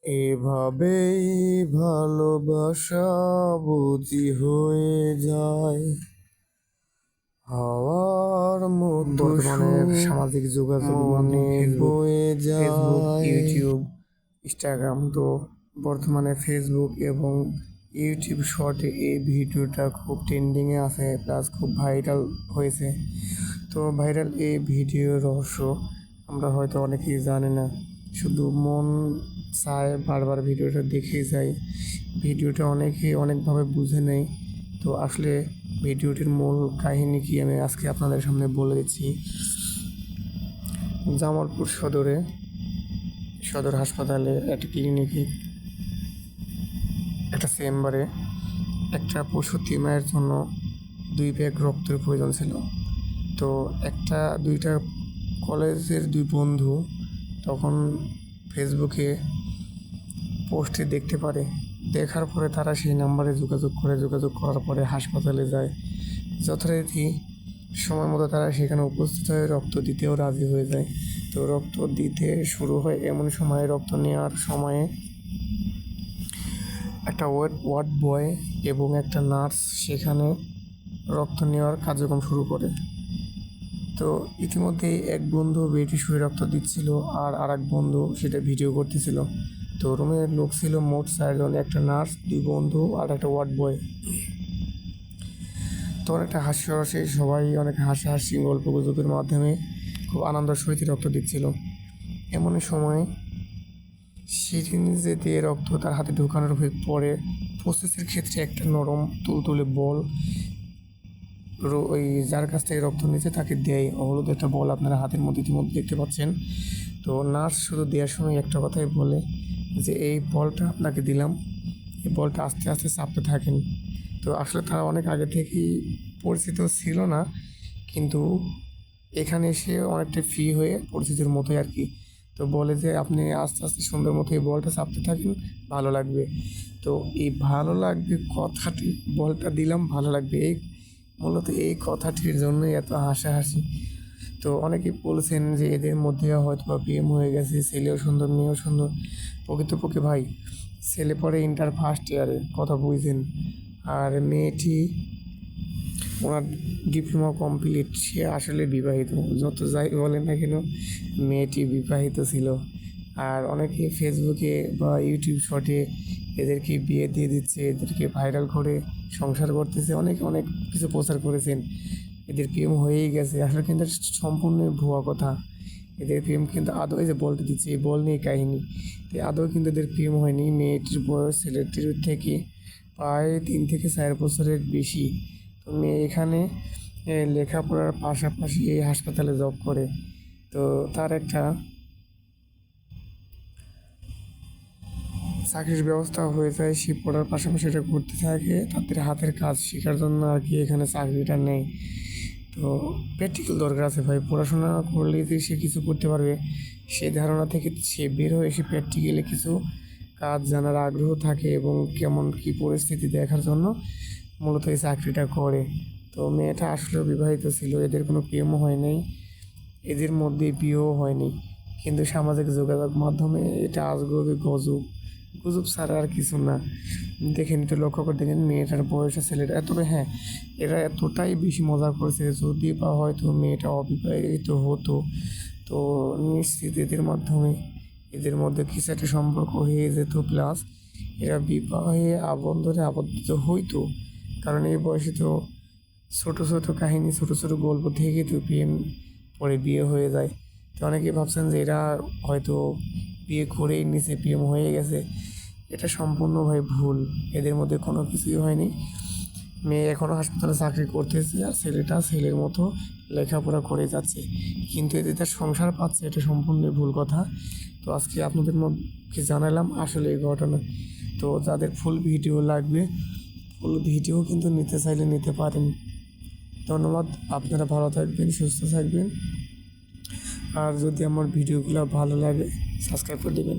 এভাবেই ভালোবাসা বুঝি হয়ে যায় হাওয়ার মতো। বর্তমানে সামাজিক যোগাযোগ মাধ্যম ফেসবুক, ইউটিউব, ইনস্টাগ্রাম। তো বর্তমানে ফেসবুক এবং ইউটিউব শর্টে এই ভিডিওটা খুব ট্রেন্ডিংয়ে আছে, প্লাস খুব ভাইরাল হয়েছে। তো ভাইরাল এই ভিডিওর রহস্য আমরা হয়তো অনেকেই জানি না, শুধু মন চায় বারবার ভিডিওটা দেখে যায়। ভিডিওটা অনেকেই অনেকভাবে বুঝে নেয়। তো আসলে ভিডিওটির মূল কাহিনী কি আমি আজকে আপনাদের সামনে বলে দিচ্ছি। জামালপুর সদর হাসপাতালে একটা ক্লিনিকে একটা চেম্বারে একটা প্রসূতি মায়ের জন্য 2 ব্যাগ রক্তের প্রয়োজন ছিল। তো দুইটা কলেজের 2 বন্ধু তখন ফেসবুকে পোস্টে দেখতে পারে। দেখার পরে তারা সেই নাম্বারে যোগাযোগ করার পরে হাসপাতালে যায়। যথারীতি সময় মতো তারা সেখানে উপস্থিত হয়ে রক্ত দিতেও রাজি হয়ে যায়। তো রক্ত দিতে শুরু হয় এমন সময়, রক্ত নেওয়ার সময়ে একটা ওয়ার্ড বয় এবং একটা নার্স সেখানে রক্ত নেওয়ার কার্যক্রম শুরু করে। তো ইতিমধ্যেই এক বন্ধু বেডে শুয়ে রক্ত দিচ্ছিল, আর আরেক বন্ধু সেটা ভিডিও করতেছিল। তো রুমের লোক ছিল মোট 4 জন, একটা নার্স, 2 বন্ধু আর একটা ওয়ার্ড বয়। তো অনেকটা হাস্যরসে সবাই অনেক হাসাহাসি গল্প গুজবের মাধ্যমে খুব আনন্দের সহিত রক্ত দিচ্ছিল। এমন সময় সিরিঞ্জে দিয়ে রক্ত তার হাতে ঢোকানোর পরে প্রসেসের ক্ষেত্রে একটা নরম তুলতুলে বল ওই যার কাছ থেকে রক্ত নিচ্ছে তাকে দেয়। হলুদ একটা বল আপনারা হাতের মধ্যে ইতিমধ্যে দেখতে পাচ্ছেন। তো নার্স শুধু দেওয়ার সময় একটা কথাই বলে যে এই বলটা আপনাকে দিলাম, এই বলটা আস্তে আস্তে চাপতে থাকেন। তো আসলে তারা অনেক আগে থেকেই পরিচিত ছিল না, কিন্তু এখানে এসে অনেকটা ফ্রি হয়ে পরিচিতির মতোই আর কি। তো বলে যে আপনি আস্তে আস্তে সুন্দর মতো এই বলটা চাপতে থাকেন, ভালো লাগবে। তো এই ভালো লাগবে কথাটি, বলটা দিলাম ভালো লাগবে, মূলত এই কথাটির জন্যই এত হাসাহাসি। তো অনেকেই বলছেন যে এদের মধ্যে হয়তো বা প্রেম হয়ে গেছে, ছেলেও সুন্দর মেয়েও সুন্দর। প্রকৃতপক্ষে ভাই, ছেলে পড়ে ইন্টার ফার্স্ট ইয়ারে, কথা বুঝছেন, আর মেয়েটি ওনার ডিপ্লোমা কমপ্লিট, সে আসলে বিবাহিত। যত যাই বলেন না কেন, মেয়েটি বিবাহিত ছিল। আর অনেকে ফেসবুকে বা ইউটিউব শর্টে এদেরকে বিয়ে দিয়ে দিচ্ছে, এদেরকে ভাইরাল করে সংসার করতেছে, অনেকে অনেক কিছু প্রচার করেছেন। এদের প্রেম হয়েই গেছে, আসলে কিন্তু সম্পূর্ণ ভুয়া কথা। এদের প্রেম কিন্তু আদৌ, এই যে বলতে দিচ্ছে, এই বল নিয়ে কাহিনী, আদৌ কিন্তু এদের প্রেম হয়নি। মেয়েটির বয়স ছেলেটির থেকে প্রায় 3 থেকে 4 বছরের বেশি। তো মেয়ে এখানে লেখাপড়ার পাশাপাশি এই হাসপাতালে জব করে। তো তার একটা চাকরির ব্যবস্থা হয়ে যায়, সে পড়ার পাশাপাশি এটা করতে থাকে, তাদের হাতের কাজ শেখার জন্য আর কি এখানে চাকরিটা নেয়। তো প্র্যাকটিক্যাল দরকার আছে ভাই, পড়াশোনা করলেই যে সে কিছু করতে পারবে সেই ধারণা থেকে সে বের হয়ে এসে প্র্যাকটিক্যালি কিছু কাজ জানার আগ্রহ থাকে এবং কেমন কী পরিস্থিতি দেখার জন্য মূলত এই চাকরিটা করে। তো মেয়েটা আসলেও বিবাহিত ছিল, এদের কোনো প্রেমও হয় নাই, এদের মধ্যে বিয়েও হয়নি। কিন্তু সামাজিক যোগাযোগ মাধ্যমে এটা আজগবি গুজব ছাড়া আর কিছু না। দেখেন, একটু লক্ষ্য করে দেখেন মেয়েটার বয়সে ছেলেটা, তবে হ্যাঁ, এরা এতটাই বেশি মজা করেছে, যদি বা হয়তো মেয়েটা অবিবাহিত হতো তো নিশ্চিত এদের মধ্যে কিছু একটা সম্পর্ক হয়ে যেত, প্লাস এরা বিবাহে আবদ্ধনে আবদ্ধ হইতো। কারণ এই বয়সে তো ছোটো ছোটো কাহিনী, ছোটো ছোটো গল্প থেকে তো প্রেম পরে বিয়ে হয়ে যায়। তো অনেকে ভাবছেন যে এরা হয়তো বিয়ে করেই নিচে প্রেম হয়ে গেছে, এটা সম্পূর্ণভাবে ভুল। এদের মধ্যে কোনো কিছুই হয়নি। মেয়ে এখনও হাসপাতালে চাকরি করতেছে, আর ছেলেটা ছেলের মতো লেখাপড়া করে যাচ্ছে, কিন্তু এদের তার সংসার পাচ্ছে, এটা সম্পূর্ণ ভুল কথা। তো আজকে আপনাদের মধ্যে জানালাম আসলে এই ঘটনা। তো যাদের ফুল ভিডিও লাগবে, ফুল ভিডিও কিন্তু নিতে চাইলে নিতে পারেন। ধন্যবাদ, আপনারা ভালো থাকবেন, সুস্থ থাকবেন। আর যদি আমার ভিডিওগুলো ভালো লাগে, সাবস্ক্রাইব করে দেবেন।